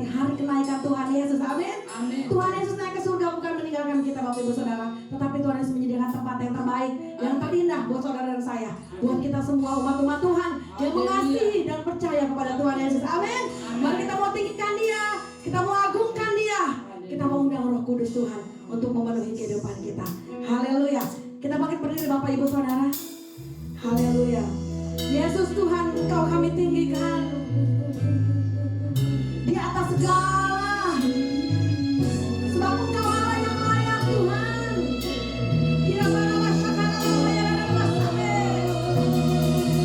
memperingati hari kenaikan Tuhan Yesus. Amin. Tuhan Yesus naik ke surga bukan meninggalkan kita Bapak Ibu Saudara, tetapi Tuhan Yesus menyediakan tempat yang terbaik, yang terindah buat saudara dan saya, buat kita semua umat-umat Tuhan yang mengasihi dan percaya kepada Tuhan Yesus. Amin. Mari kita mau tinggikan Dia, kita mau agungkan Dia, kita mau undang Roh Kudus Tuhan untuk memenuhi kehidupan kita. Haleluya. Kita bangkit berdiri Bapak Ibu Saudara. Haleluya. Yesus Tuhan, Engkau kami tinggikan di atas segala, sebab Engkau Allah yang layak Tuhan. Iya para masyarakat layak dan masabe.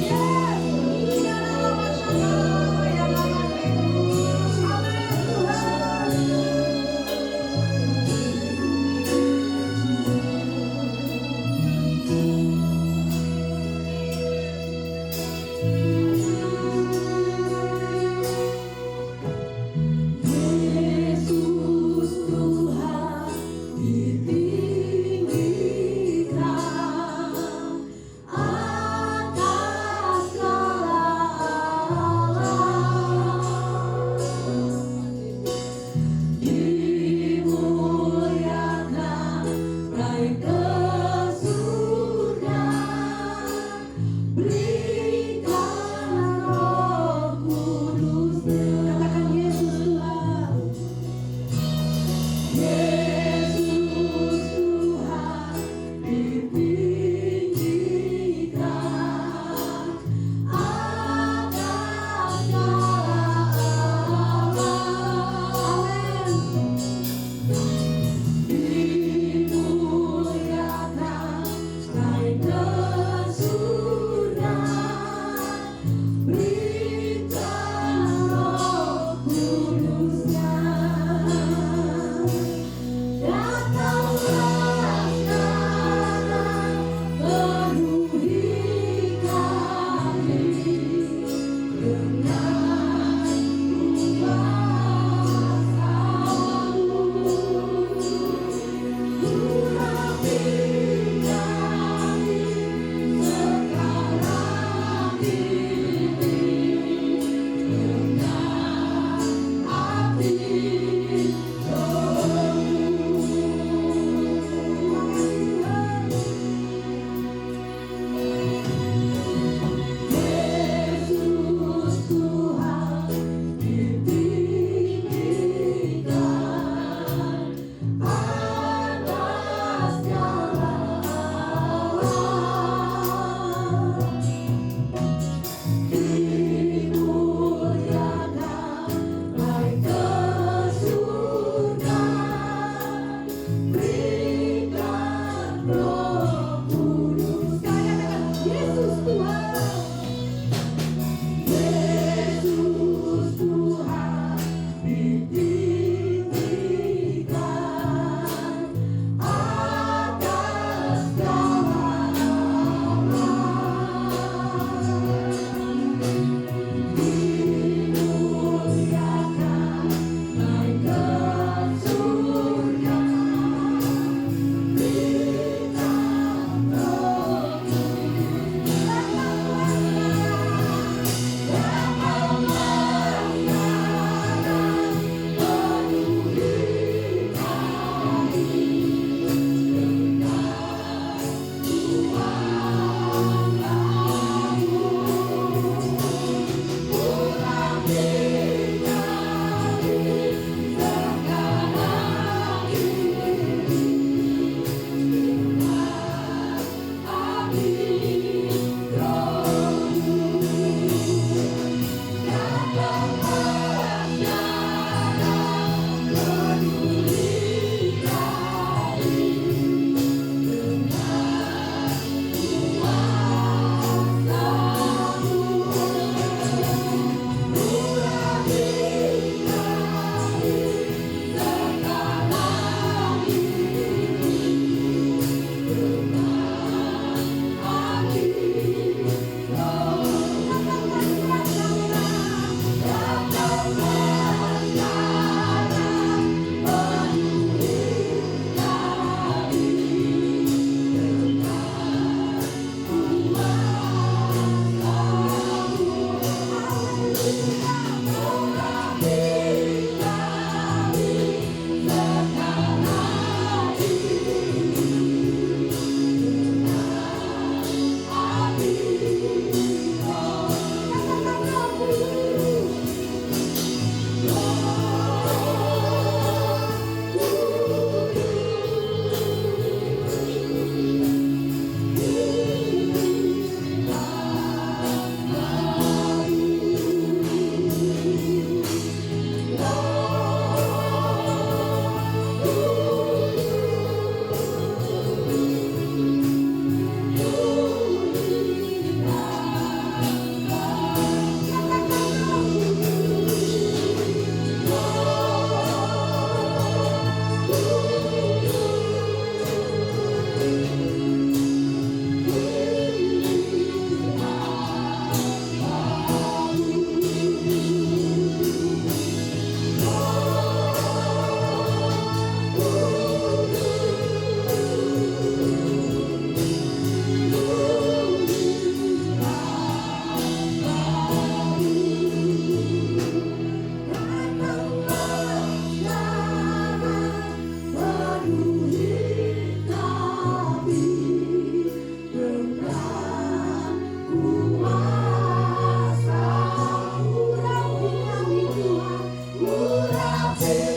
Yes. Iya para masyarakat layak dan masabe. Amin Tuhan. Ora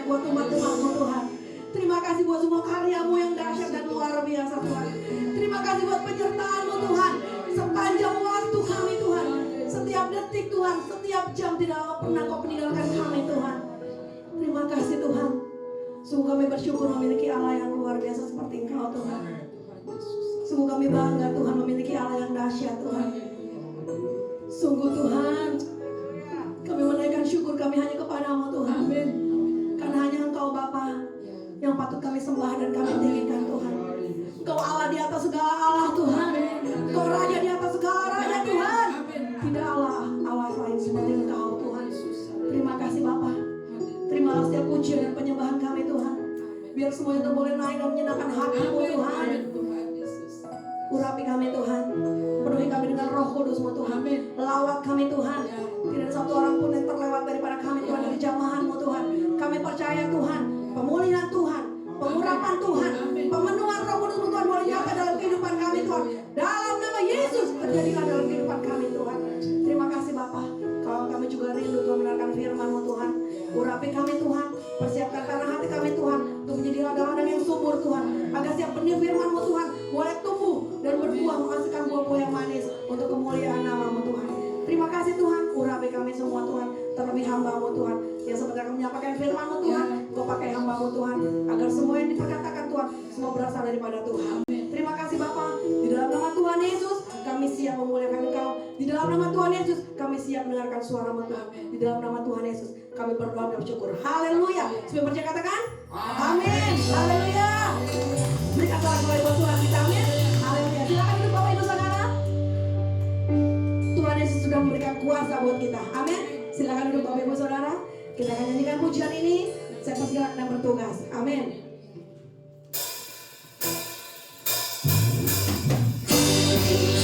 banyak buat umat-umat-Mu Tuhan. Terima kasih buat semua karya-Mu yang dahsyat dan luar biasa Tuhan. Terima kasih buat penyertaan-Mu Tuhan. Sepanjang waktu kami Tuhan. Setiap detik Tuhan, setiap jam tidak pernah Kau meninggalkan kami Tuhan. Terima kasih Tuhan. Sungguh kami bersyukur memiliki Allah yang luar biasa seperti Engkau Tuhan. Sungguh kami bangga Tuhan memiliki Allah yang dahsyat Tuhan. Sungguh Tuhan, kami menaikkan syukur kami hanya kepada-Mu Tuhan. Karena hanya Engkau Bapa yang patut kami sembah dan kami tinggikan Tuhan. Engkau Allah di atas segala Allah Tuhan. Engkau Raja di atas segala Raja Tuhan. Tidak Allah lain seperti Engkau Tuhan. Terima kasih Bapa. Terimalah setiap pujian dan penyembahan kami Tuhan. Biar semuanya itu boleh naik dan menyenangkan hati-Mu Tuhan. Urapi kami Tuhan. Penuhi kami dengan Roh Kudus-Mu Tuhan. Lawat kami Tuhan. Tidak ada satu orang pun yang terlewat daripada kami Tuhan, dari jamahan-Mu Tuhan. Kami percaya Tuhan, pemulihan Tuhan, pengurapan Tuhan, pemenuhan Roh Kudus-Mu Tuhan boleh nyata dalam kehidupan kami Tuhan. Dalam nama Yesus terjadilah dalam kehidupan kami Tuhan. Terima kasih Bapa. Kalau kami juga rindu Tuhan mendengarkan firman-Mu Tuhan. Urapi kami Tuhan. Persiapkan tanah hati kami Tuhan untuk menjadi ladang-ladang yang subur Tuhan. Agar siap benih firman-Mu Tuhan boleh tumbuh dan berbuah menghasilkan buah-buah yang manis untuk kemuliaan nama-Mu Tuhan. Terima kasih Tuhan. Urapi kami semua Tuhan. Terlebih hamba-Mu Tuhan yang sebentar menyampaikan firman-Mu Tuhan. Kau pakai hamba-Mu Tuhan agar semua yang diperkatakan Tuhan semua berasal daripada Tuhan. Terima kasih Bapa. Di dalam nama Tuhan Yesus kami siap memuliakan Engkau. Di dalam nama Tuhan Yesus kami siap mendengarkan suara-Mu Tuhan. Di dalam nama Tuhan Yesus kami berdoa dan bersyukur. Haleluya. Semua percaya katakan amin. Haleluya. Berikan suara kembali buat Tuhan kita. Amin. Haleluya. Silakan duduk Bapak Ibu Saudara. Tuhan Yesus sudah memberikan kuasa buat kita. Amin. Silakan duduk Bapak Ibu Saudara. Kita akan nyanyikan pujian ini. Saya persilakan dan bertugas. Amin.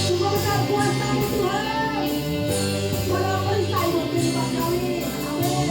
Sungguh besar kuasa-Mu Tuhan. Walau perisai buat kehidupan kami. Amin.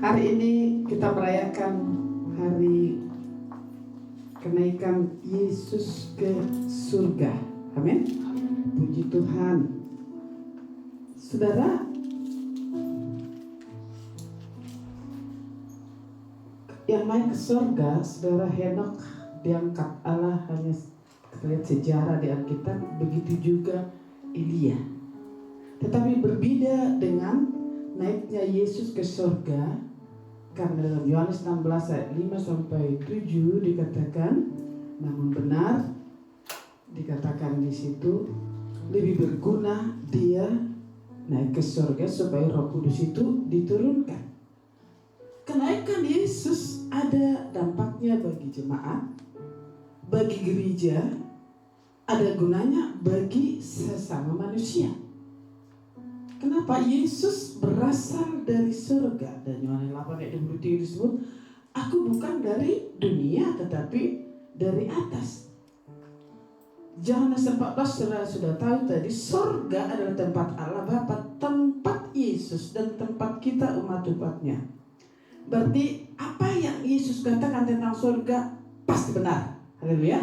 Hari ini kita merayakan hari kenaikan Yesus ke surga. Amin. Puji Tuhan. Saudara, yang naik ke surga, saudara Henokh diangkat Allah, hanya kita lihat sejarah di Alkitab. Begitu juga Elia. Tetapi berbeda dengan naiknya Yesus ke surga, karena dalam Yohanes 16 ayat 5 sampai 7 dikatakan, namun benar dikatakan di situ, lebih berguna dia naik ke surga supaya Roh Kudus itu diturunkan. Kenaikan Yesus ada dampaknya bagi jemaat, bagi gereja, ada gunanya bagi sesama manusia. Kenapa? Yesus berasal dari surga. Dan Yohanes 8 ayat 23 disebut, aku bukan dari dunia tetapi dari atas. Yohanes 14 sudah tahu tadi, surga adalah tempat Allah Bapa, tempat Yesus dan tempat kita umat-umatnya. Berarti apa yang Yesus katakan tentang surga pasti benar. Haleluya.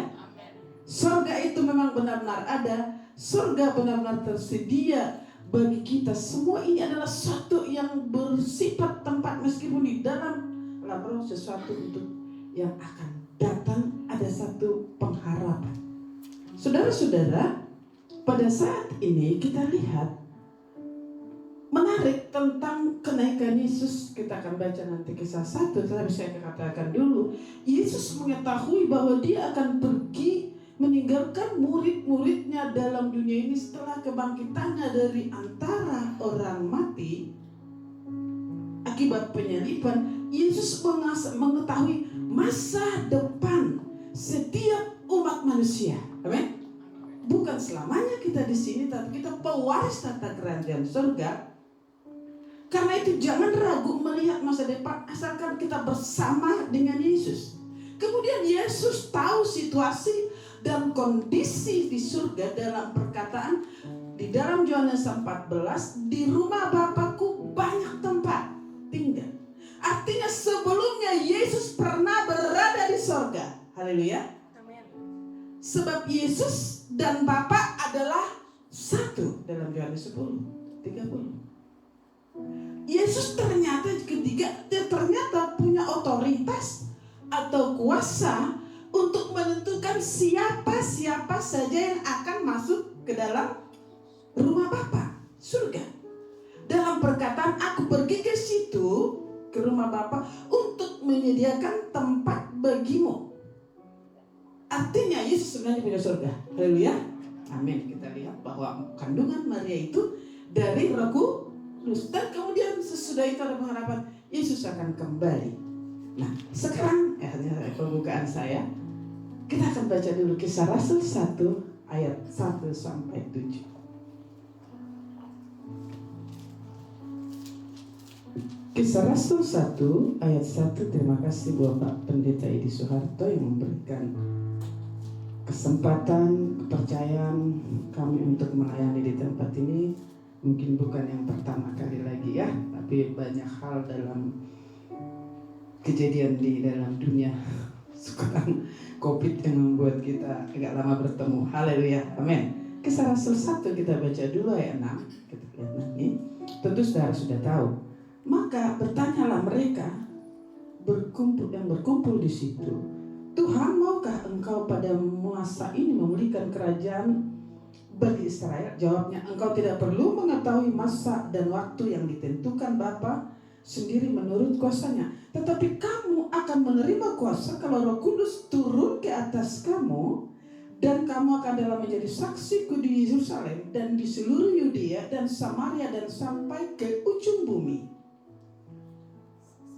Surga itu memang benar-benar ada. Surga benar-benar tersedia bagi kita. Semua ini adalah sesuatu yang bersifat tempat, meskipun di dalam roh sesuatu untuk yang akan datang, ada satu pengharapan. Saudara-saudara, pada saat ini kita lihat menarik tentang kenaikan Yesus. Kita akan baca nanti kisah 1, tetapi saya katakan dulu, Yesus mengetahui bahwa dia akan pergi meninggalkan murid-muridnya dalam dunia ini setelah kebangkitannya dari antara orang mati akibat penyaliban. Yesus mengetahui masa depan setiap umat manusia. Amin. Bukan selamanya kita di sini, tapi kita pewaris tata kerajaan surga. Karena itu jangan ragu melihat masa depan, asalkan kita bersama dengan Yesus. Kemudian Yesus tahu situasi dan kondisi di surga dalam perkataan di dalam Yohanes 14, di rumah Bapakku banyak tempat tinggal. Artinya sebelumnya Yesus pernah berada di surga. Haleluya. Sebab Yesus dan Bapa adalah satu dalam Yohanes 10:30. Yesus ternyata punya otoritas atau kuasa untuk menentukan siapa saja yang akan masuk ke dalam rumah Bapa, surga. Dalam perkataan, aku pergi ke situ, ke rumah Bapa, untuk menyediakan tempat bagimu. Artinya Yesus sebenarnya punya surga. Haleluya. Amin. Kita lihat bahwa kandungan Maria itu dari Roh Kudus. Dan kemudian sesudah itu ada pengharapan Yesus akan kembali. Nah, sekarang pembukaan saya, kita akan baca dulu Kisah Rasul 1 ayat 1 sampai 7. Kisah Rasul 1 ayat 1. Terima kasih Bapak Pendeta Edi Soeharto yang memberikan kesempatan, kepercayaan kami untuk melayani di tempat ini. Mungkin bukan yang pertama kali lagi ya, tapi banyak hal dalam kejadian di dalam dunia sekarang COVID yang membuat kita agak lama bertemu. Haleluya, amin. Kisah Rasul 1 kita baca dulu ayat 6. Kita lihat nanti. Tentu saudara sudah tahu. Maka bertanyalah mereka yang berkumpul di situ, Tuhan, maukah engkau pada masa ini memulihkan kerajaan bagi Israel? Jawabnya, engkau tidak perlu mengetahui masa dan waktu yang ditentukan Bapa sendiri menurut kuasanya. Tetapi kamu akan menerima kuasa kalau Roh Kudus turun ke atas kamu, dan kamu akan dalam menjadi saksiku di Yerusalem dan di seluruh Yudea dan Samaria dan sampai ke ujung bumi.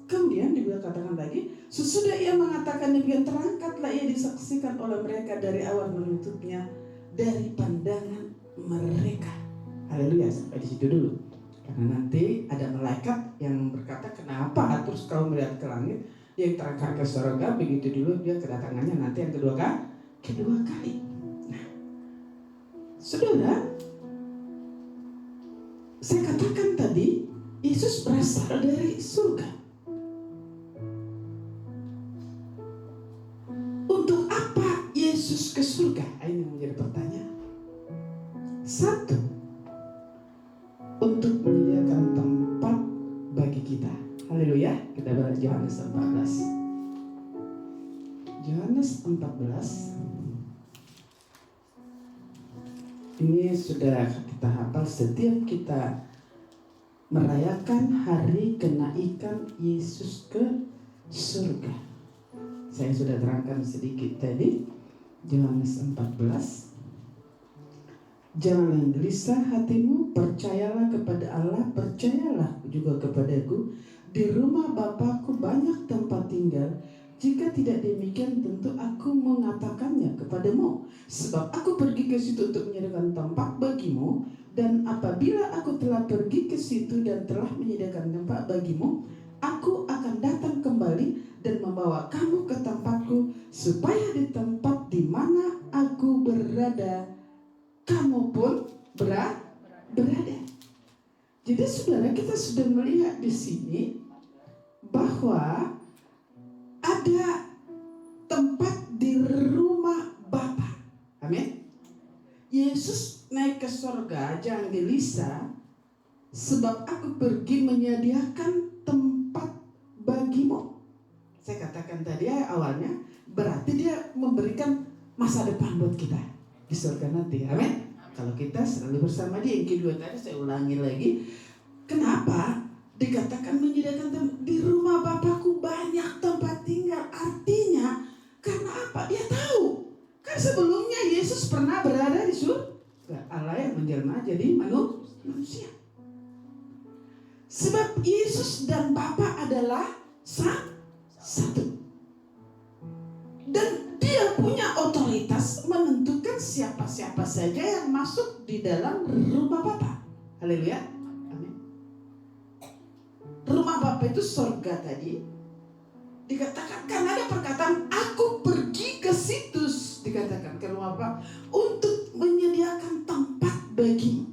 Kemudian dikatakan lagi, sesudah ia mengatakan demikian, terangkatlah ia disaksikan oleh mereka dari awal menutupnya dari pandangan mereka. Haleluya, sampai di situ dulu. Karena nanti ada malaikat yang berkata, kenapa terus kau melihat ke langit, yang terangkat ke surga, begitu dulu dia kedatangannya nanti yang kedua kali. Nah, saudara, saya katakan tadi Yesus berasal dari surga. satu untuk menyediakan tempat bagi kita. Haleluya. Kita baca Yohanes 14. Yohanes 14. Ini sudah kita hafal setiap kita merayakan hari kenaikan Yesus ke surga. Saya sudah terangkan sedikit tadi. Yohanes 14. Janganlah gelisah hatimu, percayalah kepada Allah, percayalah juga kepadaku. Di rumah Bapakku banyak tempat tinggal. Jika tidak demikian, tentu aku mengatakannya kepadamu. Sebab aku pergi ke situ untuk menyediakan tempat bagimu. Dan apabila aku telah pergi ke situ dan telah menyediakan tempat bagimu, aku akan datang kembali dan membawa kamu ke tempatku, supaya di tempat di mana aku berada, kamu pun berada. Jadi saudara, kita sudah melihat di sini bahwa ada tempat di rumah Bapa. Amin. Yesus naik ke surga, jangan gelisah, sebab aku pergi menyediakan tempat bagimu. Saya katakan tadi awalnya, berarti dia memberikan masa depan buat kita di surga nanti. Amin. Kalau kita selalu bersama dia. Yang kedua tadi saya ulangi lagi, kenapa dikatakan menyediakan tempat di rumah Bapakku banyak tempat tinggal? Artinya karena apa? Dia tahu kan sebelumnya Yesus pernah berada di surga, Allah yang menjelma jadi manusia. Sebab Yesus dan Bapa adalah satu, dan dia punya otoritas menentukan siapa-siapa saja yang masuk di dalam rumah Bapa. Haleluya. Amin. Rumah Bapa itu surga tadi. Dikatakan karena ada perkataan aku pergi ke situ, dikatakan ke rumah Bapa untuk menyediakan tempat bagimu.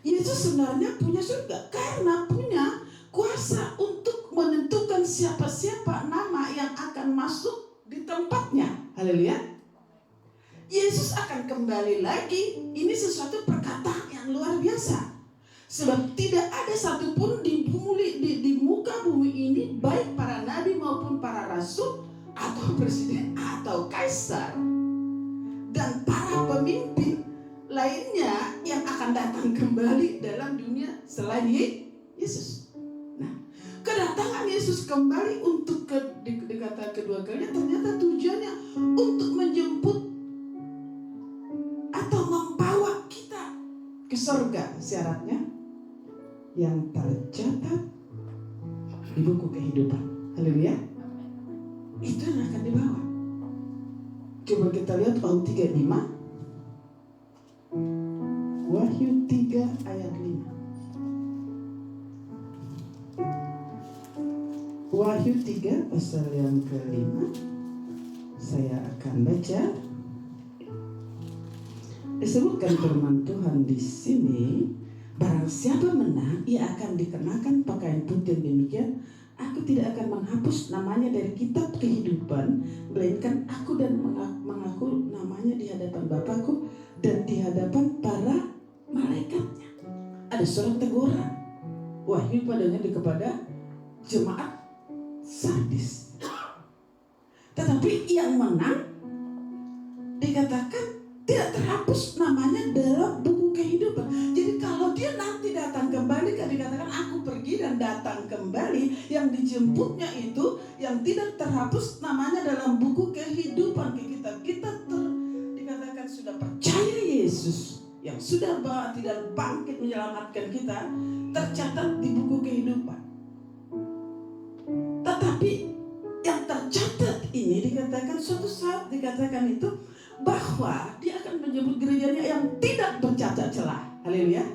Yesus sebenarnya punya surga karena punya kuasa untuk menentukan siapa-siapa nama yang akan masuk di tempatnya. Haleluya. Yesus akan kembali lagi. Ini sesuatu perkataan yang luar biasa. Sebab tidak ada satupun di muka bumi ini, baik para nabi maupun para rasul atau presiden atau kaisar dan para pemimpin lainnya yang akan datang kembali dalam dunia selain Yesus. Nah, kedatangan Yesus kembali untuk dikata kedua kalinya ternyata tujuannya untuk menjemput atau membawa kita ke surga. Syaratnya yang tercatat di buku kehidupan. Haleluya. Itu yang akan dibawa. Coba kita lihat Wahyu 3:5. Wahyu 3 ayat 5. Wahyu 3 pasal yang ke-5. Saya akan baca. Disebutkan firman Tuhan di sini, barang siapa menang, ia akan dikenakan pakaian putih demikian. Aku tidak akan menghapus namanya dari kitab kehidupan, melainkan aku dan mengaku namanya di hadapan Bapakku dan di hadapan para malaikatnya. Ada surat teguran. Wahyu padanya kepada jemaat Sardis. Tetapi yang menang dikatakan tidak terhapus namanya dalam buku kehidupan. Jadi kalau dia nanti datang kembali, kan dikatakan aku pergi dan datang kembali, yang dijemputnya itu yang tidak terhapus namanya dalam buku kehidupan kita. Dikatakan sudah percaya Yesus yang sudah mati dan bangkit menyelamatkan kita, tercatat di buku kehidupan. Tetapi yang tercatat ini dikatakan suatu saat dikatakan itu bahwa dia akan menjemput gerejanya yang tidak bercacat celah. Haleluya.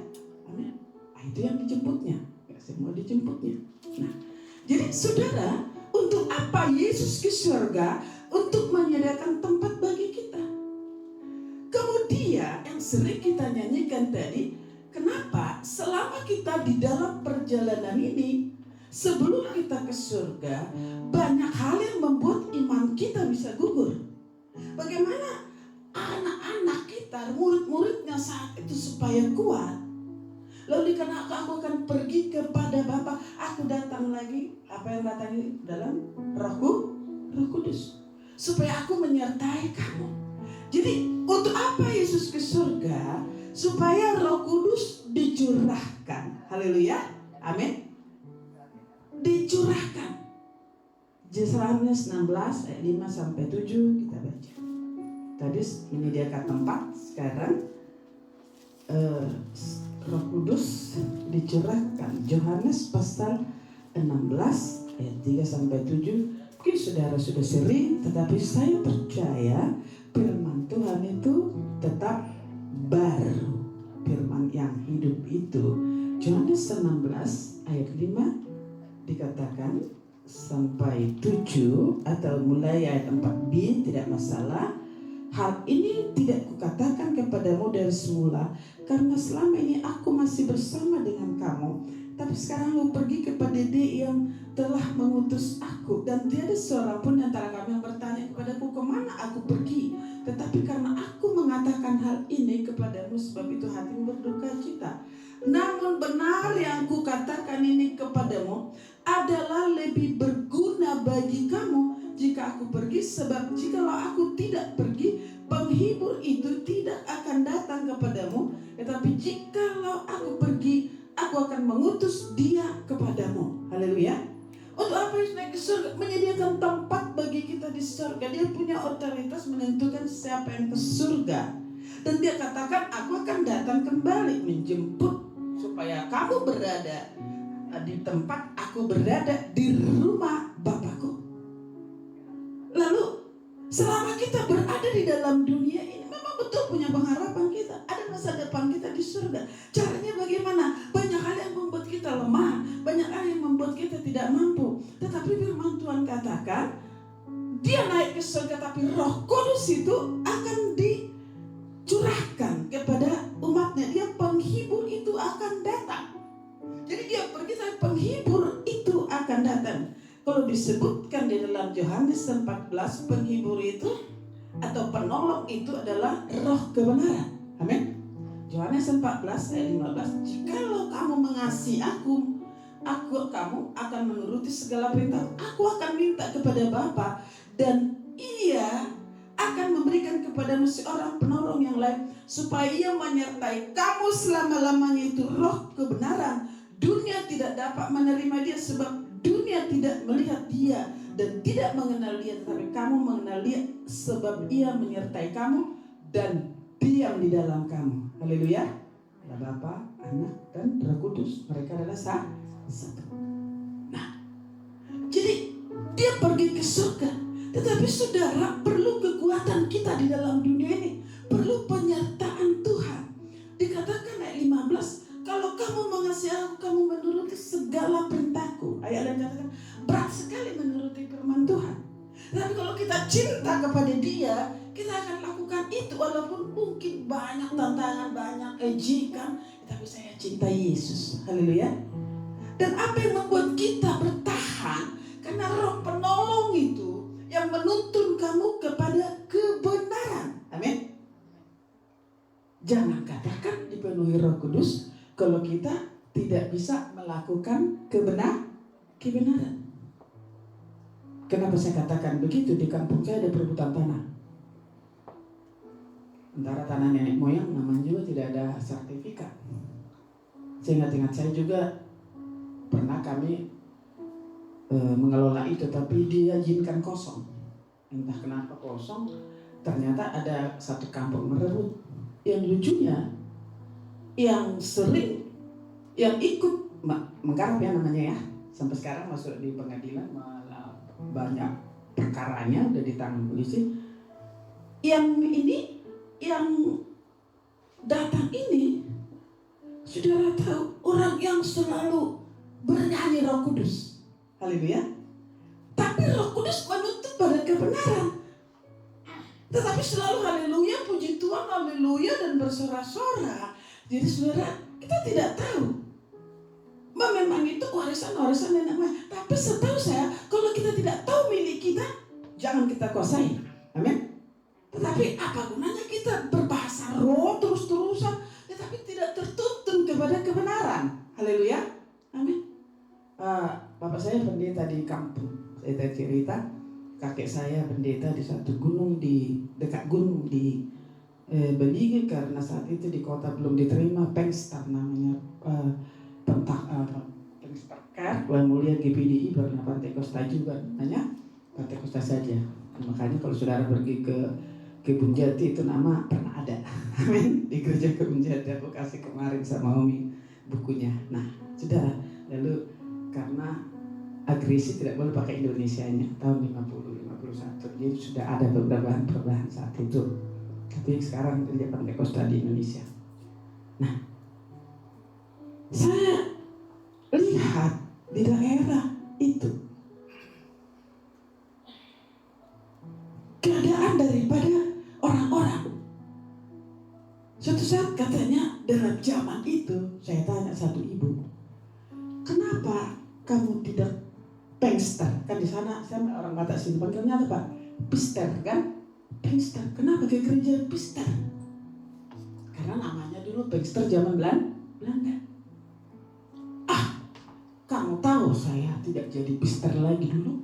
Amin. Itu yang dijemputnya. Gak semua dijemputnya. Nah, jadi saudara, untuk apa Yesus ke surga? Untuk menyediakan tempat bagi kita. Kemudian yang sering kita nyanyikan tadi, kenapa selama kita di dalam perjalanan ini, sebelum kita ke surga, banyak hal yang membuat iman kita bisa gugur. Bagaimana anak-anak kita mengajar murid-muridnya saat itu supaya kuat. Lalu dikatakan aku akan pergi kepada Bapa, aku datang lagi. Apa yang datang ini dalam Roh Kudus, supaya aku menyertai kamu. Jadi untuk apa Yesus ke surga? Supaya Roh Kudus dicurahkan. Haleluya, amin. Dicurahkan. Yohanes 16 ayat 5 sampai 7 kita baca. Tadi menyediakan tempat, sekarang Roh Kudus dicurahkan. Yohanes pasal 16 ayat 3 sampai 7. Mungkin saudara sudah sering, tetapi saya percaya firman Tuhan itu tetap baru. Firman yang hidup itu. Yohanes 16 ayat 5 dikatakan sampai 7 atau mulai ayat 4b, tidak masalah. Hal ini tidak kukatakan kepadamu dari semula, karena selama ini aku masih bersama dengan kamu. Tapi sekarang aku pergi kepada Dia yang telah mengutus aku, dan tiada seorang pun antara kami yang bertanya kepadaku kemana aku pergi. Tetapi karena aku mengatakan hal ini kepadamu, sebab itu hatimu berduka cita. Namun benar yang kukatakan ini kepadamu adalah lebih berguna bagi kamu jika aku pergi, sebab jikalau aku tidak pergi, penghibur itu tidak akan datang kepadamu. Tetapi jikalau aku pergi, aku akan mengutus Dia kepadamu. Haleluya. Untuk apa Yesus naik ke surga? Menyediakan tempat bagi kita di surga. Dia punya otoritas menentukan siapa yang ke surga. Dan Dia katakan, aku akan datang kembali menjemput, supaya kamu berada di tempat aku berada, di rumah Bapakku. Lalu selama kita berada di dalam dunia ini, memang betul punya pengharapan kita, ada masa depan kita di surga. Caranya bagaimana? Banyak hal yang membuat kita lemah, banyak hal yang membuat kita tidak mampu. Tetapi firman Tuhan katakan, Dia naik ke surga, tapi Roh Kudus itu akan dicurahkan kepada umatnya. Dia penghibur itu akan datang. Jadi Dia pergi, tapi penghibur itu akan datang. Kalau disebutkan di dalam Yohanes 14, penghibur itu atau penolong itu adalah Roh kebenaran. Amin. Yohanes 14 ayat 15. Jikalau kamu mengasihi aku, kamu akan menuruti segala perintah. Aku akan minta kepada Bapa, dan Ia akan memberikan kepadamu seorang penolong yang lain, supaya Ia menyertai kamu selama-lamanya, itu Roh kebenaran. Dunia tidak dapat menerima Dia, sebab dunia tidak melihat Dia dan tidak mengenal Dia, tetapi kamu mengenal Dia, sebab Ia menyertai kamu dan diam di dalam kamu. Haleluya. Bapa, Anak, dan Roh Kudus, mereka adalah satu. Nah, jadi Dia pergi ke surga, tetapi saudara, perlu kekuatan kita di dalam dunia ini, perlu penyertaan Tuhan. Dikatakan ayat 15, kalau kamu mengasihi aku, kamu menuruti segala perintahku. Ayat lain katakan, berat sekali menuruti firman Tuhan. Tapi kalau kita cinta kepada Dia, kita akan lakukan itu, walaupun mungkin banyak tantangan, banyak ejekan. Tapi saya cinta Yesus. Haleluya. Dan apa yang membuat kita bertahan? Karena Roh penolong itu yang menuntun kamu kepada kebenaran. Amin. Jangan katakan dipenuhi Roh Kudus kalau kita tidak bisa melakukan kebenaran. Kenapa saya katakan begitu? Di kampung saya ada perebutan tanah. Antara tanah nenek moyang, namanya juga tidak ada sertifikat. Saya ingat saya juga pernah kami mengelola itu, tapi diizinkan kosong. Entah kenapa kosong, ternyata ada satu kampung merebut. Yang lucunya, yang sering, yang ikut menggarap ya namanya ya, sampai sekarang masuk di pengadilan, malah banyak perkaranya udah ditangani polisi. Yang ini, yang datang ini, saudara tahu, orang yang selalu bernyanyi Roh Kudus. Haleluya. Tapi Roh Kudus menuntut pada kebenaran. Tetapi selalu haleluya, puji Tuhan, haleluya, dan bersorak-sorak. Jadi saudara, kita tidak tahu memang itu warisan nenek moyang. Tapi setahu saya, kalau kita tidak tahu milik kita, jangan kita kuasai. Amin. Tetapi apa gunanya kita berbahasa roh cerita kakek saya pendeta di satu gunung di dekat gunung di Belige, karena saat itu di kota belum diterima Pengster namanya, Pengsterkar, Tuan Mulia GPDI pernah Pantekosta juga, namanya Pantekosta saja. Makanya kalau saudara pergi ke Kebun Jati itu nama pernah ada. Amin. Di gereja Kebun Jati aku kasih kemarin sama Umi bukunya. Nah, saudara, lalu karena agresi tidak boleh pakai Indonesianya tahun 50-51, jadi sudah ada beberapa perubahan saat itu. Tapi sekarang gereja Pantekosta di Indonesia. Nah, saya lihat di daerah itu keadaan daripada orang-orang. Suatu saat katanya dalam zaman itu, saya tanya satu ibu, kenapa kamu tidak Pengster? Kan di sana saya orang Batak sini panggilnya apa Pak? Pister kan? Pengster. Kenapa ke gereja Pister? Karena namanya dulu Pengster zaman Belanda. Kamu tahu saya tidak jadi Pister lagi dulu.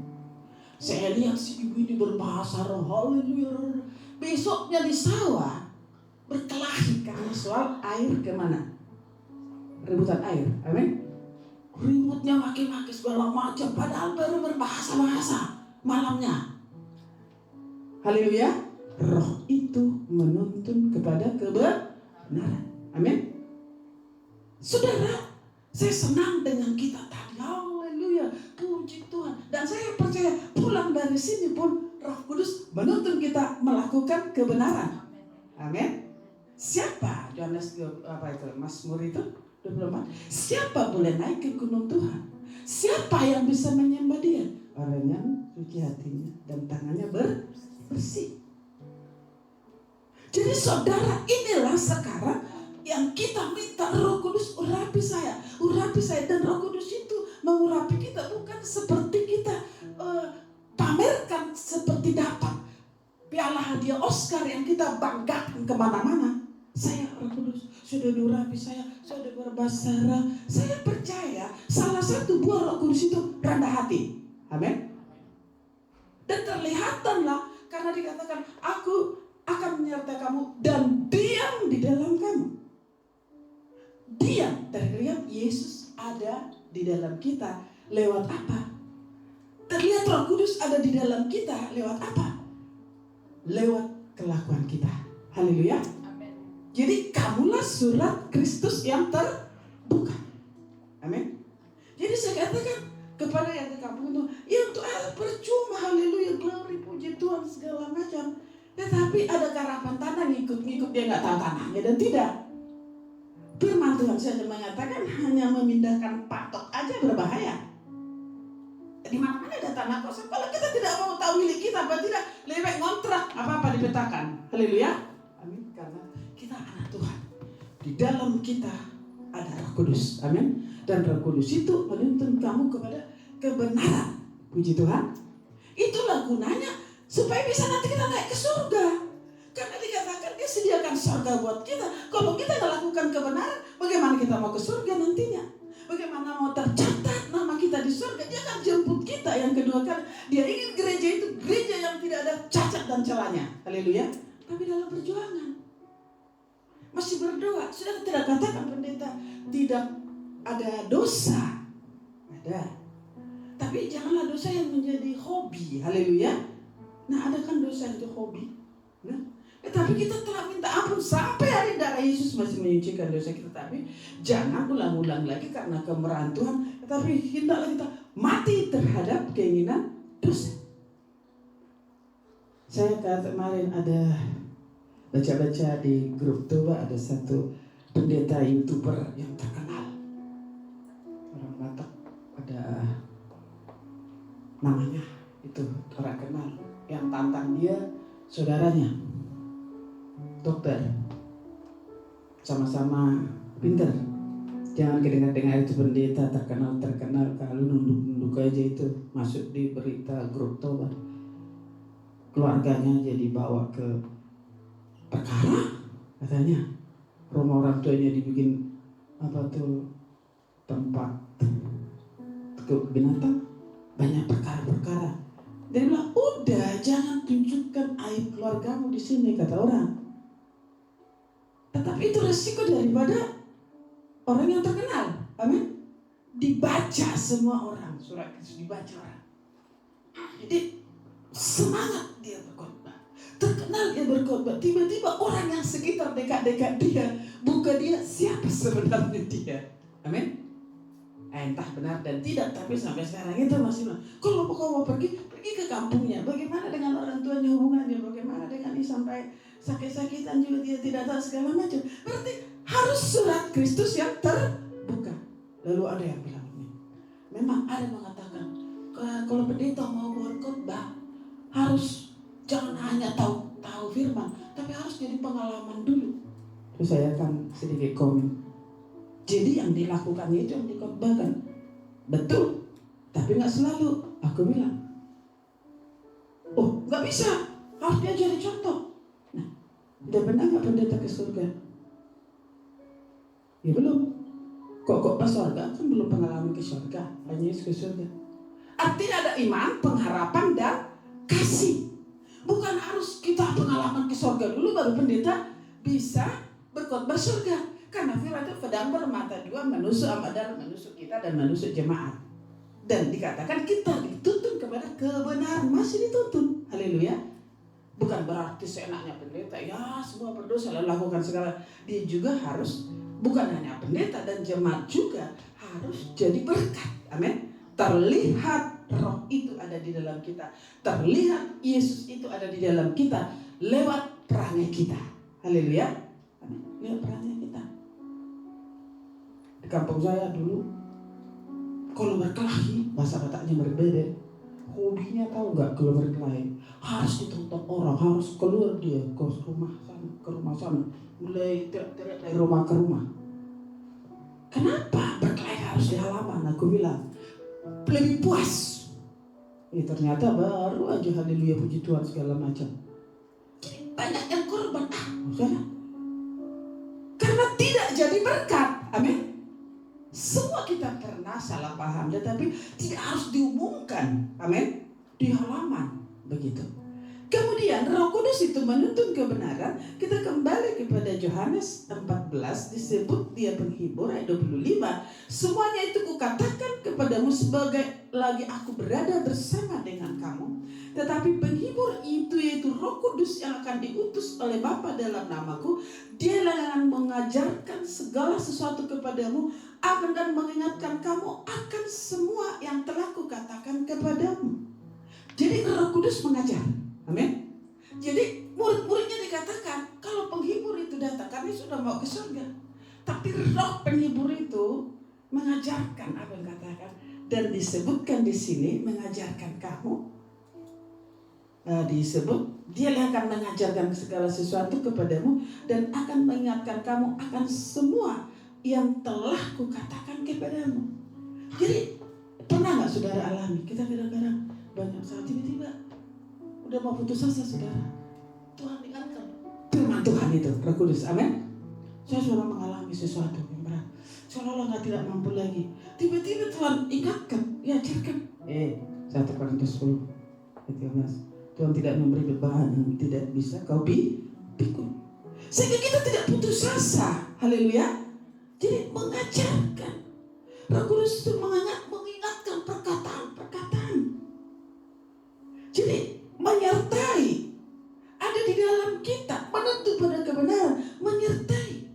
Saya lihat si ibu ini berbahasa roh, haleluya. Besoknya di sawah berkelahi karena soal air kemana? Rebutan air, amin. Ributnya maki-maki segala macam, padahal baru berbahasa-bahasa malamnya. Haleluya. Roh itu menuntun kepada kebenaran. Amin. Saudara, saya senang dengan kita tadi. Haleluya. Puji Tuhan. Dan saya percaya pulang dari sini pun Roh Kudus menuntun kita melakukan kebenaran. Amin. Siapa? Yohanes Mazmur itu 24. Siapa boleh naik ke gunung Tuhan? Siapa yang bisa menyembah Dia? Orang yang suci hatinya dan tangannya bersih. Jadi saudara, inilah sekarang yang kita minta Roh Kudus urapi saya, dan Roh Kudus itu mengurapi kita bukan seperti kita pamerkan seperti dapat piala hadiah Oscar yang kita banggakan kemana-mana. Saya Roh Kudus sudah diurapi saya sudah berbahasa roh. Saya percaya salah satu buah Roh Kudus itu rendah hati. Amin. Dan terlihatanlah karena dikatakan aku akan menyertai kamu dan diam di dalam kamu. Diam, terlihat Yesus ada di dalam kita lewat apa? Terlihat Roh Kudus ada di dalam kita lewat apa? Lewat kelakuan kita. Haleluya. Amin. Jadi kamulah surat Kristus yang terbuka. Amin. Jadi saya katakan kepada yang di kampung itu, ya untuk percuma, haleluya, glory, puji Tuhan segala macam. Tetapi ada karapan tanah ngikut-ngikut, dia nggak tahu tanahnya dan tidak. Firman Tuhan saja mengatakan hanya memindahkan patok aja berbahaya. Di mana-mana ada tanah kosong. Kalau kita tidak mau tahu milik kita, apa tidak, lebih baik ngontrak apa-apa dipetakan. Haleluya. Amin. Karena kita anak Tuhan. Di dalam kita ada Roh Kudus. Amin. Dan Roh Kudus itu menuntun kamu kepada kebenaran. Puji Tuhan. Itulah gunanya supaya bisa nanti kita naik ke surga. Karena dikatakan Dia sediakan surga buat kita. Kalau kita tidak lakukan kebenaran, bagaimana kita mau ke surga nantinya? Bagaimana mau tercatat nama kita di surga? Dia akan jemput kita yang kedua kali. Dia ingin gereja itu gereja yang tidak ada cacat dan celahnya. Haleluya. Tapi dalam perjuangan masih berdoa. Sudah tidak katakan pendeta tidak ada dosa. Ada. Tapi janganlah dosa yang menjadi hobi. Haleluya. Nah, ada kan dosa itu hobi. Nah, tapi kita telah minta ampun sampai hari darah Yesus masih menyucikan dosa kita. Tapi jangan ulang-ulang lagi karena kemurahan Tuhan. Tetapi hendaklah kita mati terhadap keinginan dosa. Saya kemarin ada baca-baca di grup Toba, ada satu pendeta YouTuber yang terkenal. Orang Batak, ada namanya itu orang kenal. Yang tantang dia saudaranya dokter, sama-sama pintar. Jangan kedengar-dengar itu pendeta terkenal kalau nunduk aja itu masuk di berita grup Toba. Keluarganya jadi bawa ke perkara katanya. Rumah orang tuanya dibikin tempat binatang, banyak perkara-perkara. Dia bilang, udah jangan tunjukkan aib keluargamu di sini, kata orang. Tetapi itu resiko daripada orang yang terkenal. Amin. Dibaca semua orang, surat itu dibaca orang. Jadi semangat dia berkhotbah, terkenal dia berkhotbah. Tiba-tiba orang yang sekitar dekat-dekat dia, buka dia, siapa sebenarnya dia? Amin. Entah benar dan tidak, tapi sampai sekarang itu masih. Kalau kau mau pergi ke kampungnya. Bagaimana dengan orang tuanya hubungannya? Bagaimana dengan ini sampai sakit-sakitan juga dia tidak tahu segala macam. Berarti harus surat Kristus yang terbuka. Lalu ada yang bilang ini, memang ada yang mengatakan kalau pendeta mau buat khotbah harus jangan hanya tahu firman, tapi harus jadi pengalaman dulu. Terus saya akan sedikit komen. Jadi yang dilakukannya itu yang dikhotbahkan. Betul, tapi nggak selalu. Aku bilang, oh nggak bisa, harus dia jadi contoh. Nah, udah pernah nggak pendeta ke surga? Ya belum. Kok pas surga kan belum pengalaman ke surga, hanya Yesus ke surga. Artinya ada iman, pengharapan dan kasih. Bukan harus kita pengalaman ke surga dulu baru pendeta bisa berkhotbah surga. Karena firman itu pedang bermata dua menusuk amadar, menusuk kita dan menusuk jemaat. Dan dikatakan kita dituntun kepada kebenaran, masih dituntun. Haleluya. Bukan berarti seenaknya pendeta, ya semua berdosa lalu lakukan segala. Dia juga harus, bukan hanya pendeta dan jemaat juga harus jadi berkat. Amin. Terlihat roh itu ada di dalam kita. Terlihat Yesus itu ada di dalam kita lewat perangai kita. Haleluya. Amin. Lewat perangai kita. Di kampung saya dulu, kalau berkelahi, bahasa Bataknya berbeda. Hobinya tahu nggak kalau berkelahi? Harus ditonton orang, harus keluar dia ke rumah sana, mulai teriak-teriak dari rumah ke rumah. Kenapa berkelahi harus di halaman? Aku bilang lebih puas. Ternyata baru aja haleluya puji Tuhan segala macam. Jadi banyak yang korban. Karena tidak jadi berkat. Amin. Semua kita pernah salah paham, tetapi tidak harus diumumkan. Amin. Di halaman. Begitu. Kemudian Roh Kudus itu menuntun kebenaran. Kita kembali kepada Yohanes 14, disebut dia penghibur ayat 25. Semuanya itu kukatakan kepadamu sebagai lagi aku berada bersama dengan kamu. Tetapi penghibur itu yaitu Roh Kudus yang akan diutus oleh Bapa dalam namaku. Dia akan mengajarkan segala sesuatu kepadamu, akan dan mengingatkan kamu akan semua yang telah kukatakan kepadamu. Jadi Roh Kudus mengajar. Amin. Jadi murid-muridnya dikatakan kalau penghibur itu datang, kami sudah mau ke surga. Tapi roh penghibur itu mengajarkan apa yang katakan, dan disebutkan di sini mengajarkan kamu. Disebut dia akan mengajarkan segala sesuatu kepadamu dan akan mengingatkan kamu akan semua yang telah kukatakan kepadamu. Jadi pernah nggak saudara alami? Kita kadang-kadang banyak saat tiba-tiba udah mau putus asa saudara, Tuhan ingatkan firman Tuhan itu Roh Kudus. Amin. Saya sudah mengalami sesuatu yang berat, seolah-olah nggak tidak mampu lagi. Tiba-tiba Tuhan ingatkan, diajarkan. 1 Korintus 10 ayat 13. Tuhan tidak memberi beban yang tidak bisa kau pikul. Sehingga kita tidak putus asa. Haleluya. Jadi mengajarkan. Roh Kudus itu mengingatkan perkataan-perkataan. Jadi menyertai, ada di dalam kita, menuntun pada kebenaran, menyertai.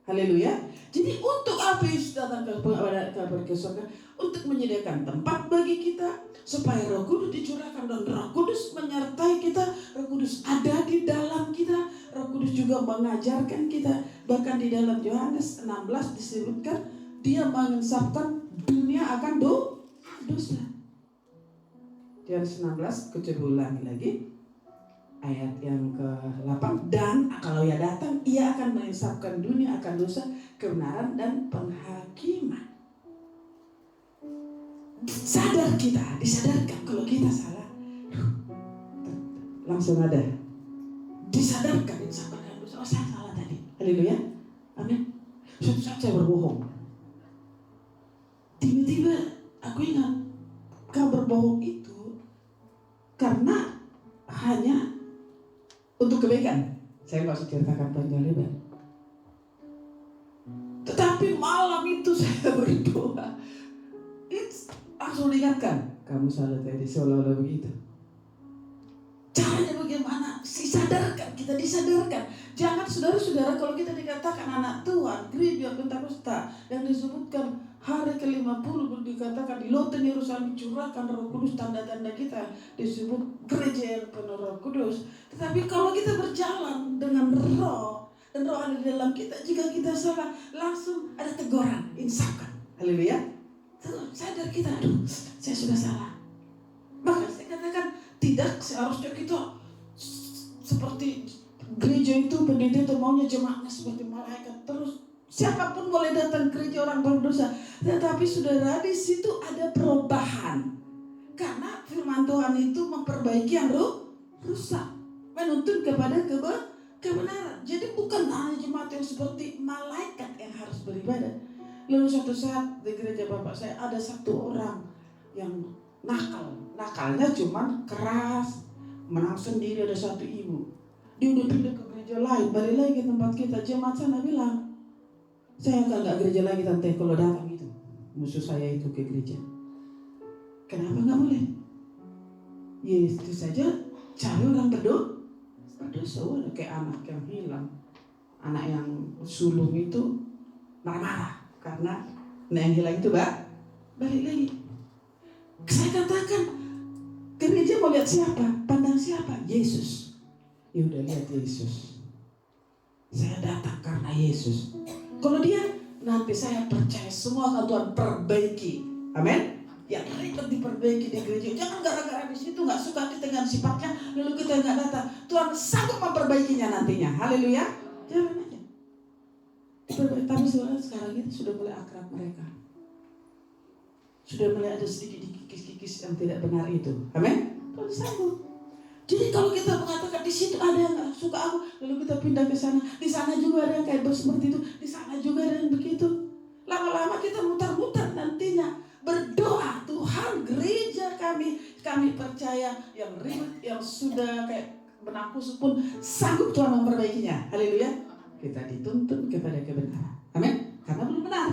Haleluya. Jadi untuk apa Yesus datang ke surga? Untuk menyediakan tempat bagi kita, supaya Roh Kudus dicurahkan dan Roh Kudus menyertai kita. Roh Kudus ada di dalam kita. Roh Kudus juga mengajarkan kita. Bahkan di dalam Yohanes 16 disebutkan dia menginsafkan dunia akan dosa. Yohanes 16, coba ulangi lagi ayat yang ke-8. Dan kalau ia datang, ia akan menginsafkan dunia akan dosa, kebenaran dan penghakiman. Sadar kita, disadarkan kalau kita salah, langsung ada disadarkan, disadarkan dosa. Oh, saya salah tadi. Haleluya. Amin. Suatu saat saya berbohong. Tiba-tiba aku ingat kabar bohong itu Saya nggak usah ceritakan panjang lebar. Tetapi malam itu saya berdoa, langsung diingatkan, kamu salah tadi, seolah-olah begitu. Caranya bagaimana? Kita disadarkan. Jangan saudara-saudara, kalau kita dikatakan anak Tuhan, gereja Pentakosta yang disebutkan hari ke-50 dikatakan di lautan Yerusalem dicurahkan Roh Kudus, tanda-tanda kita disebut gereja yang penuh Roh Kudus. Tetapi kalau kita berjalan dengan Roh dan Roh ada di dalam kita, jika kita salah langsung ada teguran, insafkan. Haleluya. Sadar kita, aduh, saya sudah salah. Maka saya katakan tidak seharusnya kita seperti gereja itu, pendeta itu maunya jemaatnya seperti malaikat terus. Siapapun boleh datang gereja orang berdosa, tetapi saudara di situ ada perubahan. Karena firman Tuhan itu memperbaiki yang rusak, menuntun kepada kebenaran. Jadi bukan hanya jemaat yang seperti malaikat yang harus beribadah. Lalu suatu saat di gereja bapak saya ada satu orang yang nakalnya cuman keras, menang sendiri. Ada satu ibu, dia udah pindah ke gereja lain, balik lagi ke tempat kita. Jemaat sana bilang, saya nggak gereja lagi tante kalau datang itu musuh saya itu ke gereja. Kenapa nggak boleh? Ya itu saja, cari orang berdosa. Kayak anak yang hilang, anak yang sulung itu marah-marah karena anak yang hilang itu balik lagi. Saya katakan, gereja mau lihat siapa? Pandang siapa? Yesus. Ya udah, lihat Yesus. Saya datang karena Yesus. Kalau dia, nanti saya percaya semua akan Tuhan perbaiki. Amin. Yang ribet diperbaiki di gereja. Jangan gara-gara di situ nggak suka kita dengan sifatnya, lalu kita nggak datang. Tuhan sanggup memperbaikinya nantinya. Haleluya. Jalan aja. Tapi sekarang ini sudah mulai akrab mereka. Sudah mulai ada sedikit kikis-kikis yang tidak benar itu. Amin. Tuhan sanggup. Jadi kalau kita mengatakan di situ ada yang nggak suka aku, lalu kita pindah ke sana, di sana juga ada yang kayak seperti itu, di sana juga ada yang begitu. Lama-lama kita mutar-mutar nantinya. Berdoa, Tuhan gereja kami percaya yang ribet, yang sudah kayak benang kusut pun sanggup Tuhan memperbaikinya. Haleluya. Kita dituntun kepada kebenaran. Amin. Karena belum benar.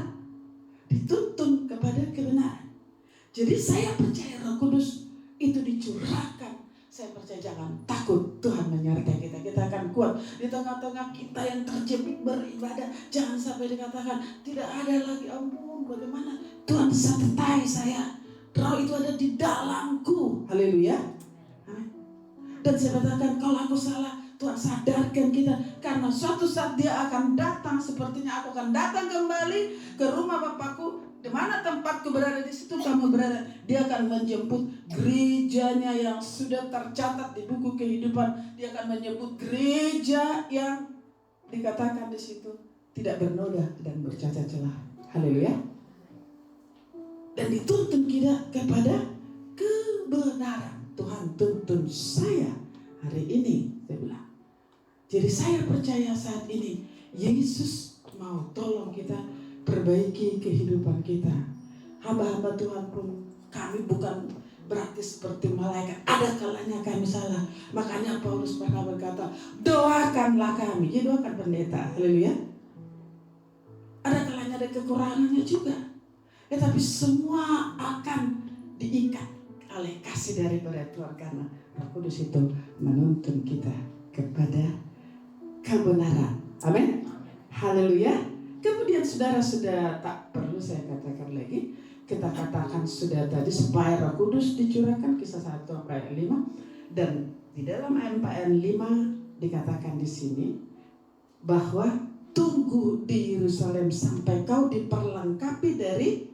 Dituntun kepada kebenaran. Jadi saya percaya Roh Kudus itu dicurahkan. Saya percaya jangan takut, Tuhan menyertai kita. Kita akan kuat di tengah-tengah kita yang terjepit beribadah. Jangan sampai dikatakan tidak ada lagi, ampun bagaimana Tuhan sertai saya. Roh itu ada di dalamku. Haleluya. Amin. Dan saya katakan kalau aku salah, Tuhan sadarkan kita. Karena suatu saat dia akan datang. Sepertinya aku akan datang kembali ke rumah Bapakku. Di mana tempatku berada, di situ kamu berada. Dia akan menjemput gerejanya yang sudah tercatat di buku kehidupan. Dia akan menjemput gereja yang dikatakan di situ tidak bernoda dan bercacat celah. Haleluya. Dan dituntun kita kepada kebenaran. Tuhan tuntun saya hari ini, saya bilang. Jadi saya percaya saat ini Yesus mau tolong kita perbaiki kehidupan kita. Hamba-hamba Tuhan pun kami bukan berarti seperti malaikat. Ada kalanya kami salah. Makanya Paulus pernah berkata, doakanlah kami. Dia doakan pendeta. Haleluya. Ada kalanya ada kekurangannya juga. Tetapi semua akan diikat oleh kasih daripada Tuhan. Karena Roh Kudus itu menuntun kita kepada kebenaran. Amin. Haleluya. Kemudian saudara sudah tak perlu saya katakan lagi. Kita katakan sudah tadi supaya Roh Kudus dicurahkan, Kisah 1 ayat 5. Dan di dalam ayat 5 dikatakan di sini bahwa tunggu di Yerusalem sampai kau diperlengkapi dari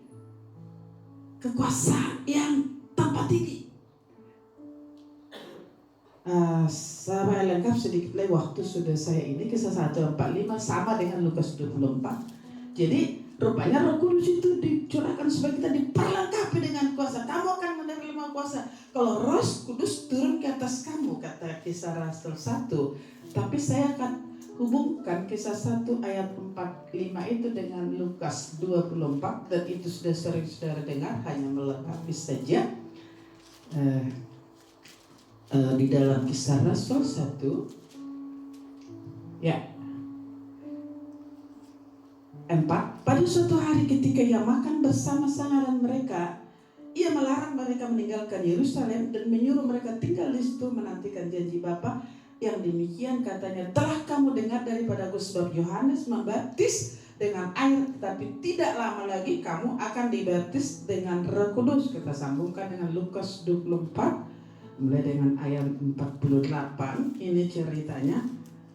kekuasaan yang tanpa tinggi. Saya lengkap sedikit lagi, waktu sudah saya ini. Kisah 1:45 sama dengan Lukas 24. Jadi rupanya Roh Kudus itu dicurahkan supaya kita diperlengkapi dengan kuasa. Kamu akan menerima kuasa kalau Roh Kudus turun ke atas kamu, kata Kisah Rasul 1. Tapi saya akan hubungkan Kisah 1 ayat 45 itu dengan Lukas 24. Dan itu sudah sering saudara dengar, hanya melengkapi saja. Di dalam Kisah Rasul 1 Ya. 4. Pada suatu hari ketika ia makan bersama-sama dengan mereka, ia melarang mereka meninggalkan Yerusalem dan menyuruh mereka tinggal di situ menantikan janji Bapa. Yang demikian katanya, telah kamu dengar daripadaku sebab Yohanes membaptis dengan air, tetapi tidak lama lagi kamu akan dibaptis dengan Roh Kudus. Kita sambungkan dengan Lukas 24 mulai dengan ayat 48. Ini ceritanya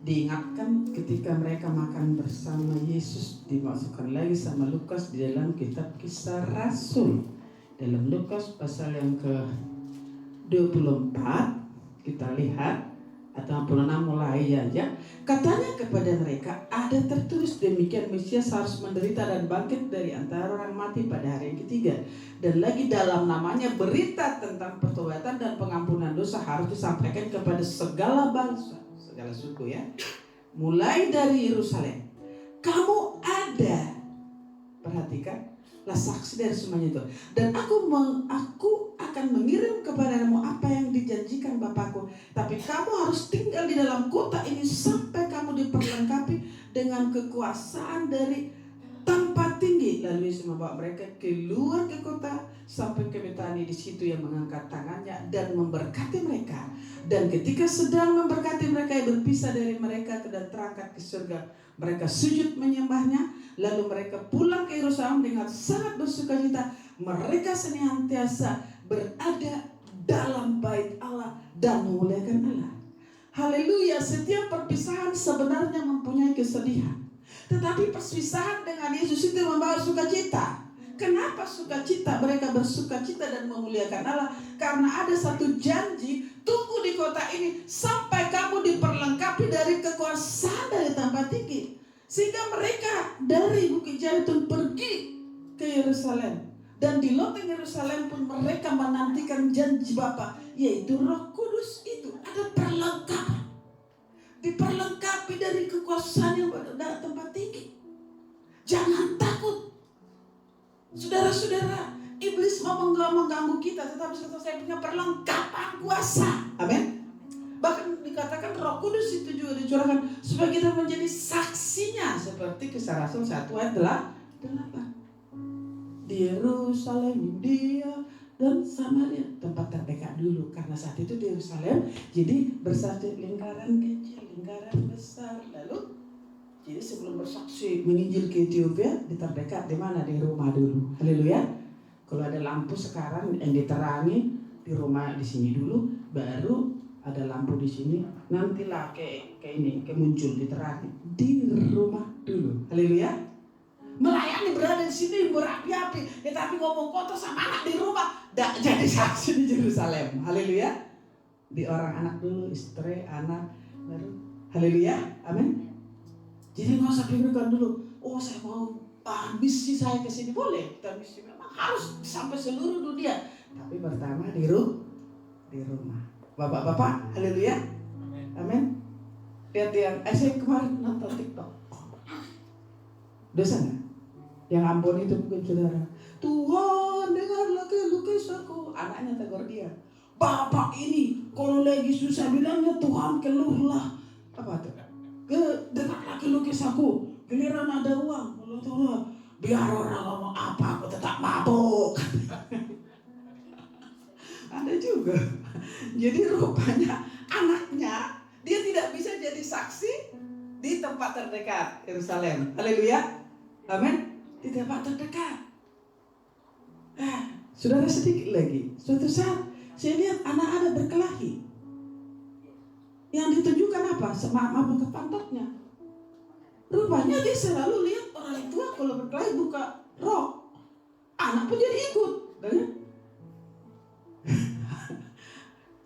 diingatkan ketika mereka makan bersama Yesus, dimasukkan lagi sama Lukas di dalam kitab Kisah Rasul. Dalam Lukas pasal yang ke-24 kita lihat atau 46 mulai aja. Katanya kepada mereka, ada tertulis demikian Mesias harus menderita dan bangkit dari antara orang mati pada hari yang ketiga. Dan lagi dalam namanya berita tentang pertobatan dan pengampunan dosa harus disampaikan kepada segala bangsa, segala suku ya. Mulai dari Yerusalem. Kamu ada, perhatikan, lah saksi dari semuanya itu. Dan aku akan mengirim kepadamu apa yang dijanjikan Bapakku. Tapi kamu harus tinggal di dalam kota ini sampai kamu diperlengkapi dengan kekuasaan dari tempat tinggi. Lalu Yesus membawa mereka keluar ke kota sampai ke Betani. Di situ yang mengangkat tangannya dan memberkati mereka. Dan ketika sedang memberkati mereka, berpisah dari mereka dan terangkat ke surga. Mereka sujud menyembahnya. Lalu mereka pulang ke Yerusalem dengan sangat bersukacita. Mereka senantiasa berada dalam bait Allah dan memuliakan Allah. Haleluya. Setiap perpisahan sebenarnya mempunyai kesedihan, tetapi perpisahan dengan Yesus itu membawa sukacita. Kenapa sukacita? Mereka bersukacita dan memuliakan Allah karena ada satu janji, tunggu di kota ini sampai kamu diperlengkapi dari kekuasaan dari tempat tinggi. Sehingga mereka dari Bukit Zaitun pergi ke Yerusalem. Dan di loteng Yerusalem pun mereka menantikan janji Bapa, yaitu Roh Kudus itu. Ada perlengkapan. Diperlengkapi dari kekuasaan yang dari tempat tinggi. Jangan takut. Saudara-saudara, iblis mau mengganggu kita, tetapi saya punya perlengkapan kuasa. Amin. Bahkan dikatakan Roh Kudus itu juga dicurahkan supaya kita menjadi saksinya, seperti Kisah Rasul 1 ayat 8. Di Yerusalem, Yudea dan Samaria, tempat terdekat dulu, karena saat itu di Yerusalem jadi bersaksi lingkaran kecil, lingkaran besar. Lalu jadi sebelum bersaksi menginjil ke Ethiopia, di terdekat di mana? Di rumah dulu. Haleluya. Kalau ada lampu sekarang yang diterangi di rumah di sini dulu, baru ada lampu di sini, nantilah kayak ini, kayak muncul diterangi di rumah dulu. Haleluya. Melayani berada di sini berapi-api, tapi ngomong kotor sama anak di rumah, dak jadi saksi di Yerusalem. Haleluya. Di orang anak dulu, istri, anak, baru. Haleluya. Amin. Jadi nggak usah pikirkan dulu, oh saya mau misi saya ke sini, boleh. Kita misi memang harus sampai seluruh dunia. Tapi pertama di rumah. Bapak-bapak, haleluya. Amin. Lihat yang saya kemarin nonton TikTok. Dosa nggak? Yang Ambon itu bukan saudara. Tuhan dengarlah keluh kesahku. Anaknya tegur dia. Bapak ini kalau lagi susah bilangnya Tuhan keluhlah. Apa tuh? Dengarlah keluh kesahku. Giliran ada uang, Allah biar orang ngomong apa aku tetap mabuk. Ada juga. Jadi rupanya anaknya dia tidak bisa jadi saksi di tempat terdekat Yerusalem. Haleluya. Amin. Di tempat terdekat. Saudara, sedikit lagi. Suatu saat saya lihat anak ada berkelahi. Yang ditunjukkan apa? Mabuk ke pantatnya. Rupanya dia selalu lihat orang tua kalau berkelahi buka rok. Anak pun jadi ikut.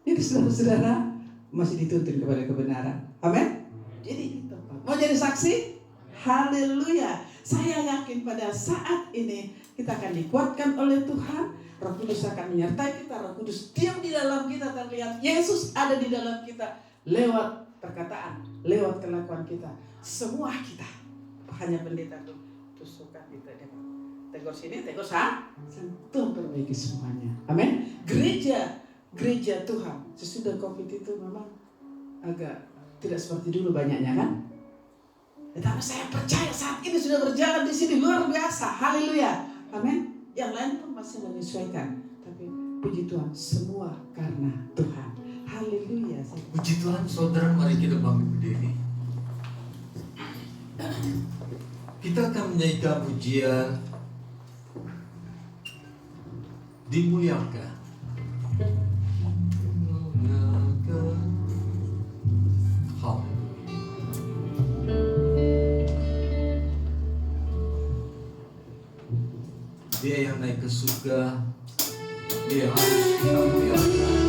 Jadi saudara-saudara masih dituntun kepada kebenaran. Amin. Jadi mau jadi saksi? Haleluya. Saya yakin pada saat ini kita akan dikuatkan oleh Tuhan. Roh Kudus akan menyertai kita. Roh Kudus diam di dalam kita, terlihat Yesus ada di dalam kita lewat perkataan, lewat kelakuan kita. Semua kita, hanya pendeta tuh tusukan kita dengan tegur sini, tegur sana, Tuhan perbaiki semuanya. Amin. Gereja Tuhan sesudah COVID itu memang agak tidak seperti dulu banyaknya kan. Tetapi saya percaya saat ini sudah berjalan di sini luar biasa. Haleluya. Amin. Yang lain pun masih menyesuaikan. Tapi puji Tuhan, semua karena Tuhan. Haleluya. Puji Tuhan, saudara, mari kita bangkit berdiri. Kita akan menyanyikan pujian Dimuliakan. Dia yang naik ke surga, dia harus kita muliakan.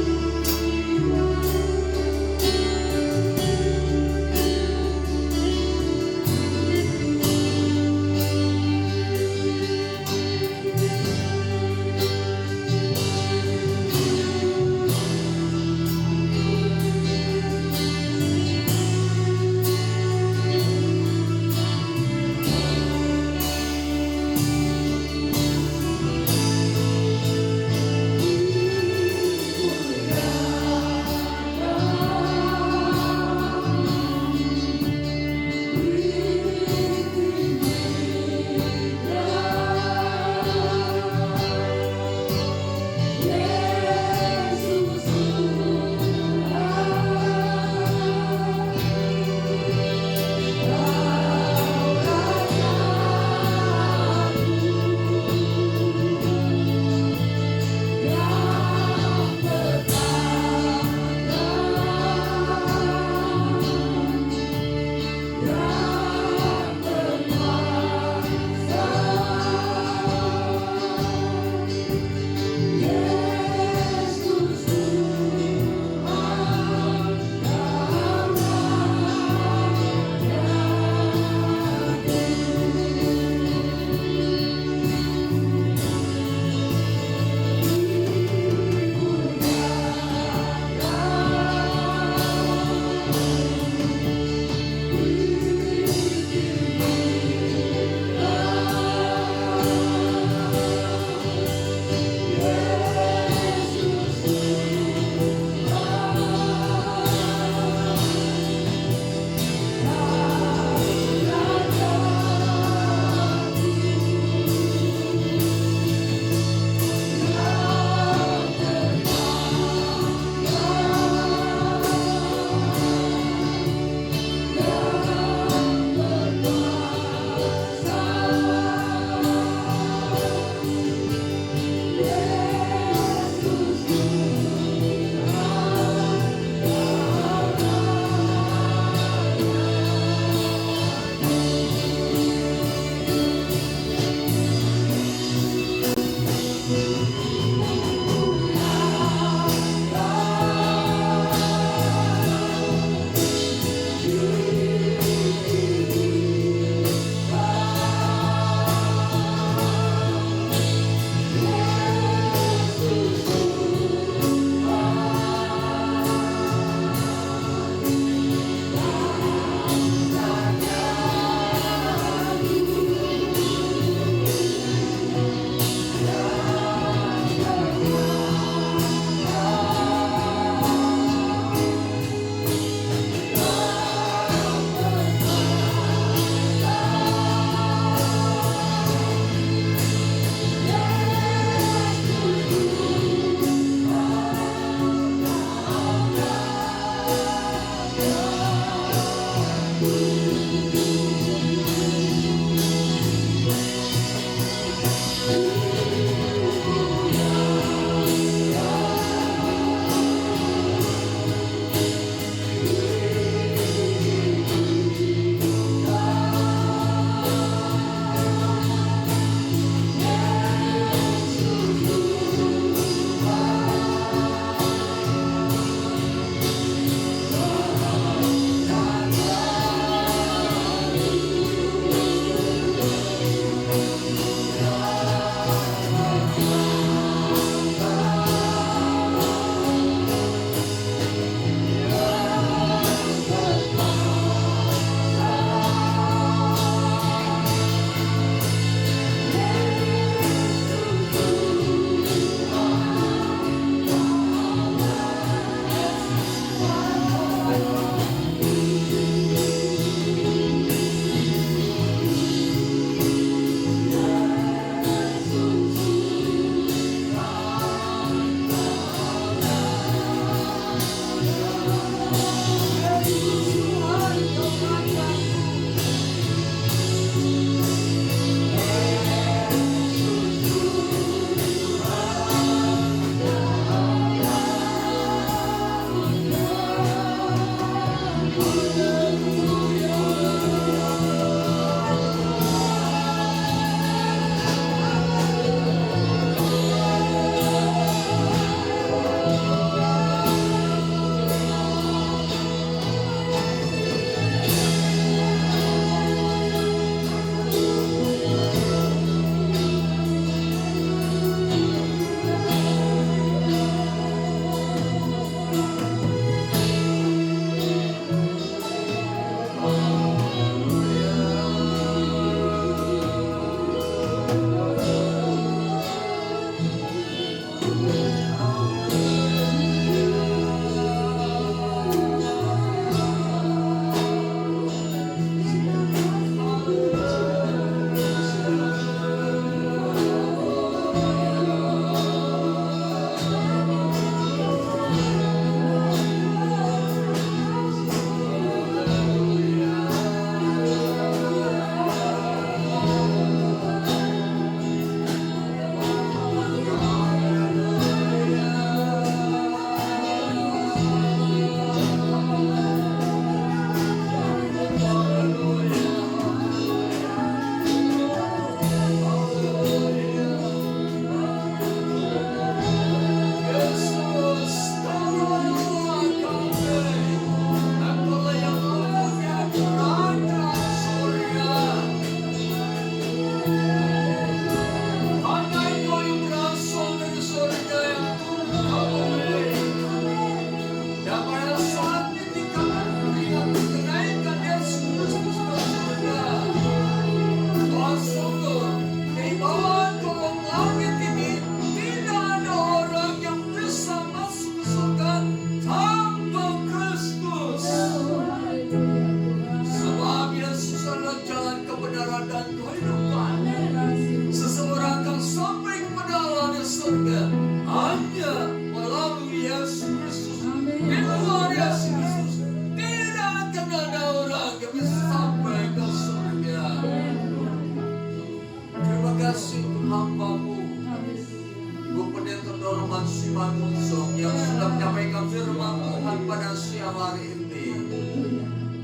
Manungsong yang sudah menyampaikan firman Tuhan pada siang hari ini.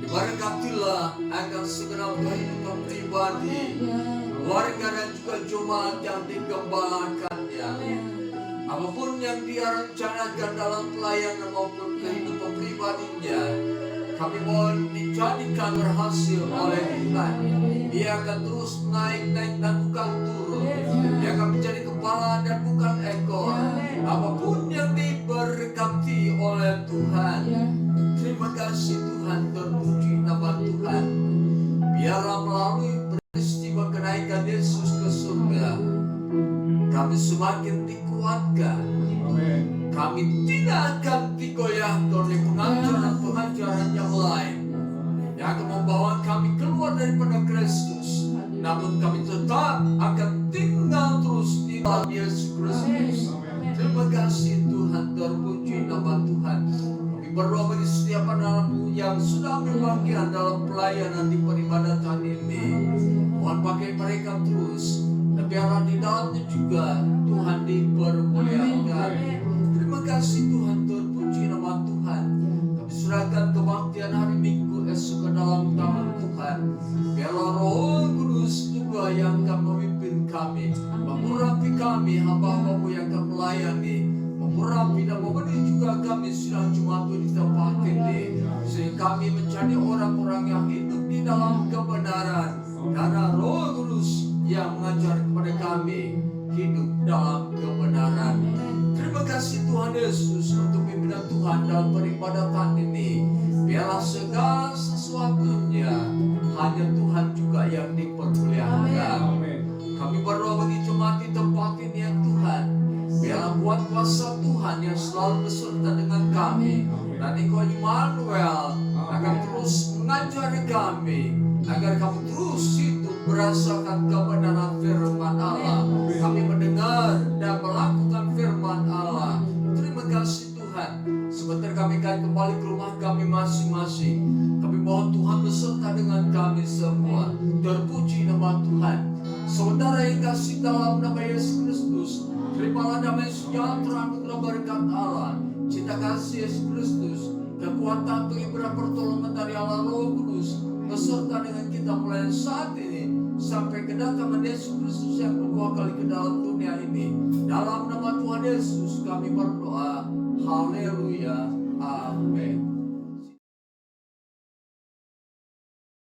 Diberkatilah akan segenap kehidupan pribadi, keluarga dan juga jemaat yang digembalakannya. Apapun yang dia rencanakan dalam pelayanan maupun kehidupan pribadinya, kami mohon dijadikan berhasil oleh Tuhan. Dia akan terus naik dan bukan turun. Dia akan menjadi kepala dan bukan ekor. Apapun yang diberkati oleh Tuhan. Terima kasih Tuhan, terpuji nama Tuhan. Biarlah melalui peristiwa kenaikan Yesus ke surga, kami semakin dikuatkan. Kami tidak akan digoyahkan oleh pengajaran-pengajaran yang lain yang akan membawa kami keluar daripada Kristus. Namun kami tetap akan tinggal terus di dalam Yesus Kristus. Terima kasih Tuhan, terpuji nama Tuhan. Kami berdoa bagi setiap anak-anakmu yang sudah berbagian dalam pelayanan di peribadatan ini. Mohon pakai mereka terus, dan biarlah di dalamnya juga Tuhan dipermuliakan. Terima kasih Tuhan, terpuji nama Tuhan. Kami serahkan kebaktian hari Minggu esok ke dalam tangan Tuhan. Biarlah Roh Kudus juga yang akan memimpin kami, mengurapi kami hamba-hambamu yang akan melayani, mengurapi dan memenuhi juga kami sidang Jumat di tempat ini, sehingga kami menjadi orang-orang yang hidup di dalam kebenaran, karena Roh Kudus yang mengajar kepada kami hidup dalam kebenaran. Terima kasih Tuhan Yesus untuk pimpinan Tuhan dalam peribadatan ini. Biarlah segala sesuatunya hanya Tuhan juga yang dipermuliakan. Kami berdoa bagi jemaat di tempat ini ya Tuhan. Biarlah buat kuasa Tuhan yang selalu beserta dengan kami. Dan Engkau Immanuel akan terus mengajari kami agar kami terus hidup berdasarkan kebenaran firman Allah. Kami mendengar dan melakukan firman Allah. Terima kasih Tuhan. Sebentar kami akan kembali ke rumah kami masing-masing. Kami mohon Tuhan beserta dengan kami semua. Terpuji nama Tuhan. Saudara yang kasih dalam nama Yesus Kristus, terimalah damai sejahtera anugerah berkat Allah, cinta kasih Yesus Kristus, kekuatan pengibaran pertolongan dari Allah Roh Kudus beserta dengan kita mulai saat ini sampai kedatangan Yesus Kristus yang kedua kali ke dalam dunia ini. Dalam nama Tuhan Yesus kami berdoa. Haleluya. Amin.